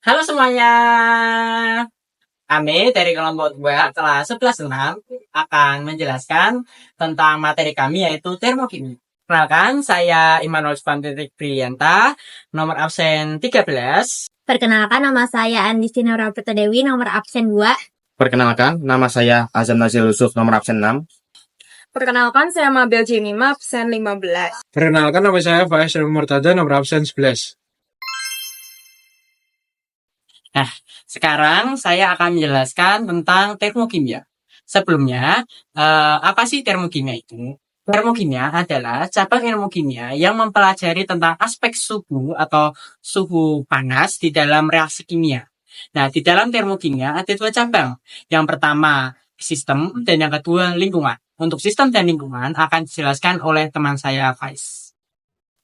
Halo semuanya, kami dari kelompok 2 kelas 11 6 akan menjelaskan tentang materi kami yaitu termokimia. Kenalkan, saya Immanuel Spantitik Priyanta, nomor absen 13. Perkenalkan, nama saya Andi Sinora Dewi, nomor absen 2. Perkenalkan, nama saya Azam Nazil Yusuf, nomor absen 6. Perkenalkan, saya Mabel Jemima, absen 15. Perkenalkan, nama saya Faiz Murtada, nomor absen 11. Nah, sekarang saya akan menjelaskan tentang termokimia. Sebelumnya, apa sih termokimia itu? Termokimia adalah cabang ilmu kimia yang mempelajari tentang aspek suhu atau suhu panas di dalam reaksi kimia. Nah, di dalam termokimia ada dua cabang. Yang pertama, sistem, dan yang kedua, lingkungan. Untuk sistem dan lingkungan akan dijelaskan oleh teman saya, Faiz.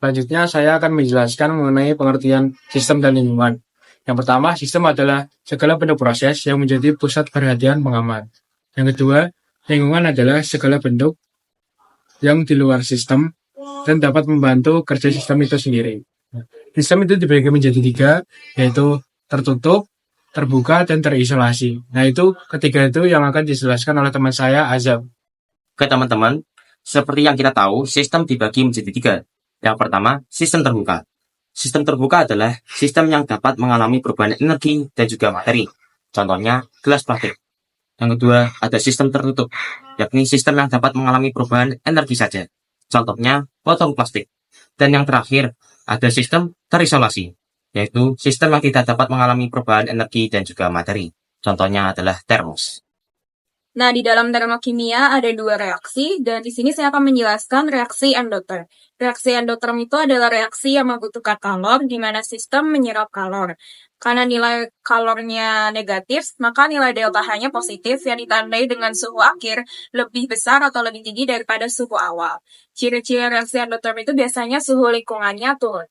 Selanjutnya, saya akan menjelaskan mengenai pengertian sistem dan lingkungan. Yang pertama, sistem adalah segala bentuk proses yang menjadi pusat perhatian pengamat. Yang kedua, lingkungan adalah segala bentuk yang di luar sistem dan dapat membantu kerja sistem itu sendiri. Sistem itu dibagi menjadi 3, yaitu tertutup, terbuka, dan terisolasi. Nah, itu ketiga itu yang akan dijelaskan oleh teman saya, Azam. Oke teman-teman, seperti yang kita tahu, sistem dibagi menjadi 3. Yang pertama, sistem terbuka. Sistem terbuka adalah sistem yang dapat mengalami perubahan energi dan juga materi. Contohnya, gelas plastik. Yang kedua, ada sistem tertutup, yakni sistem yang dapat mengalami perubahan energi saja. Contohnya, botol plastik. Dan yang terakhir, ada sistem terisolasi, yaitu sistem yang tidak dapat mengalami perubahan energi dan juga materi. Contohnya adalah termos. Nah, di dalam termokimia ada 2 reaksi, dan di sini saya akan menjelaskan reaksi endoterm. Reaksi endoterm itu adalah reaksi yang membutuhkan kalor, di mana sistem menyerap kalor. Karena nilai kalornya negatif, maka nilai delta H-nya positif yang ditandai dengan suhu akhir lebih besar atau lebih tinggi daripada suhu awal. Ciri-ciri reaksi endoterm itu biasanya suhu lingkungannya turun.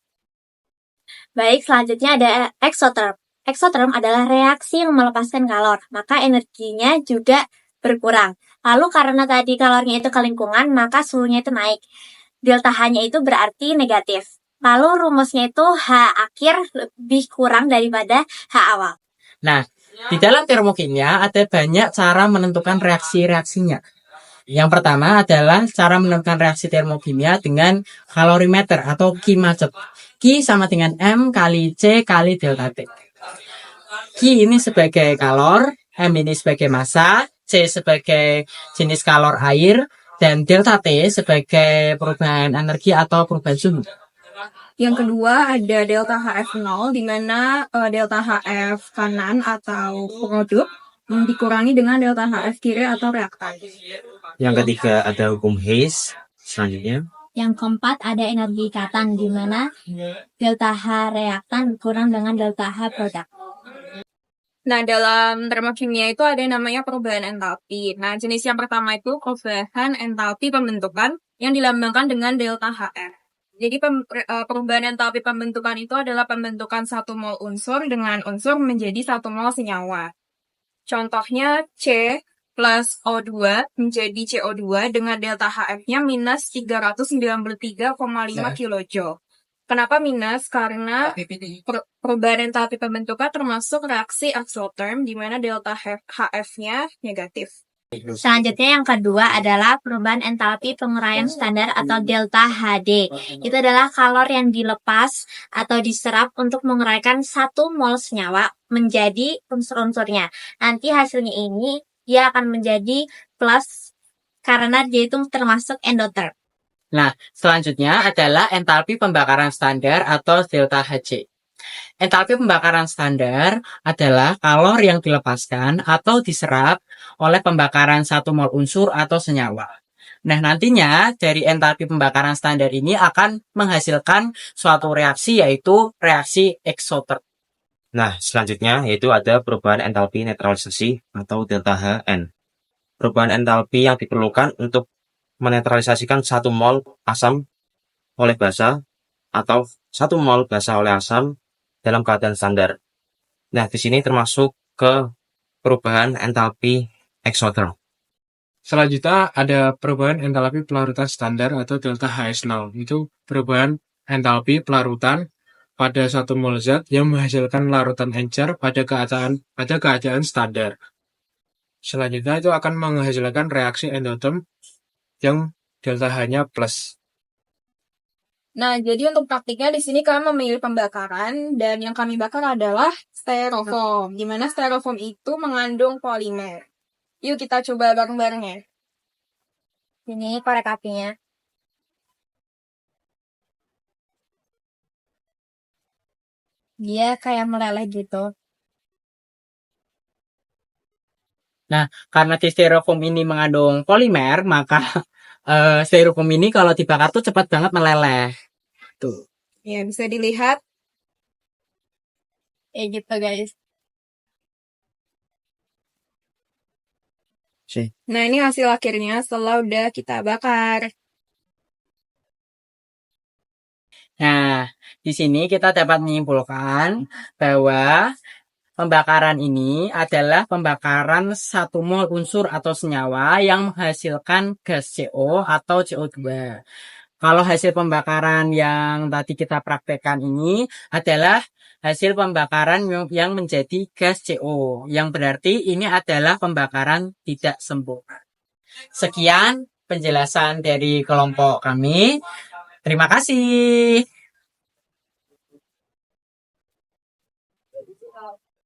Baik, selanjutnya ada exotherm. Exotherm adalah reaksi yang melepaskan kalor, maka energinya juga berkurang. Lalu karena tadi kalornya itu ke lingkungan, maka suhunya itu naik. Delta H-nya itu berarti negatif. Lalu rumusnya itu H akhir lebih kurang daripada H awal. Nah, di dalam termokimia ada banyak cara menentukan reaksi-reaksinya. Yang pertama adalah cara menentukan reaksi termokimia dengan kalorimeter atau Q macet. Q sama dengan M kali C kali delta T. Q ini sebagai kalor, M ini sebagai massa, C sebagai jenis kalor air, dan delta T sebagai perubahan energi atau perubahan suhu. Yang kedua ada delta HF0, di mana delta HF kanan atau produk dikurangi dengan delta HF kiri atau reaktan. Yang ketiga, ada hukum Hess. Selanjutnya, Yang keempat ada energi ikatan, di mana delta H reaktan kurang dengan delta H produk. Nah, dalam termokimia itu ada yang namanya perubahan entalpi. Nah, jenis yang pertama itu perubahan entalpi pembentukan yang dilambangkan dengan delta HF. Jadi perubahan entalpi pembentukan itu adalah pembentukan 1 mol unsur dengan unsur menjadi 1 mol senyawa. Contohnya C plus O2 menjadi CO2 dengan delta HF-nya minus 393,5 kJ. Kenapa minus? Karena perubahan entalpi pembentukan termasuk reaksi exotherm, di mana delta HF-nya negatif. Selanjutnya yang kedua adalah perubahan entalpi penguraian standar atau delta HD. Itu adalah kalor yang dilepas atau diserap untuk menguraikan 1 mol senyawa menjadi unsur-unsurnya. Nanti hasilnya ini dia akan menjadi plus karena dia itu termasuk endotherm. Nah, selanjutnya adalah entalpi pembakaran standar atau delta Hc. Entalpi pembakaran standar adalah kalor yang dilepaskan atau diserap oleh pembakaran 1 mol unsur atau senyawa. Nah, nantinya dari entalpi pembakaran standar ini akan menghasilkan suatu reaksi yaitu reaksi exotherm. nah selanjutnya yaitu ada perubahan entalpi netralisasi atau delta Hn. Perubahan entalpi yang diperlukan untuk menetralisasikan 1 mol asam oleh basa atau 1 mol basa oleh asam dalam keadaan standar. Nah, di sini termasuk ke perubahan entalpi exotherm. Selanjutnya ada perubahan entalpi pelarutan standar atau delta HS0. Itu perubahan entalpi pelarutan pada satu mol zat yang menghasilkan larutan encer pada keadaan standar. Selanjutnya itu akan menghasilkan reaksi endoterm yang delta H-nya plus. Nah, jadi untuk praktiknya di sini kami memilih pembakaran dan yang kami bakar adalah styrofoam, di mana styrofoam itu mengandung polimer. Yuk kita coba bareng-bareng ya. Ini korek apinya. Dia kayak meleleh gitu. Nah, karena si styrofoam ini mengandung polimer, maka styrofoam ini kalau dibakar tuh cepat banget meleleh. Tuh. Ya, bisa dilihat. Gitu guys. Nah, ini hasil akhirnya setelah udah kita bakar. Nah, di sini kita dapat menyimpulkan bahwa pembakaran ini adalah pembakaran satu mol unsur atau senyawa yang menghasilkan gas CO atau CO2. Kalau hasil pembakaran yang tadi kita praktekkan ini adalah hasil pembakaran yang menjadi gas CO, yang berarti ini adalah pembakaran tidak sempurna. Sekian penjelasan dari kelompok kami. Terima kasih.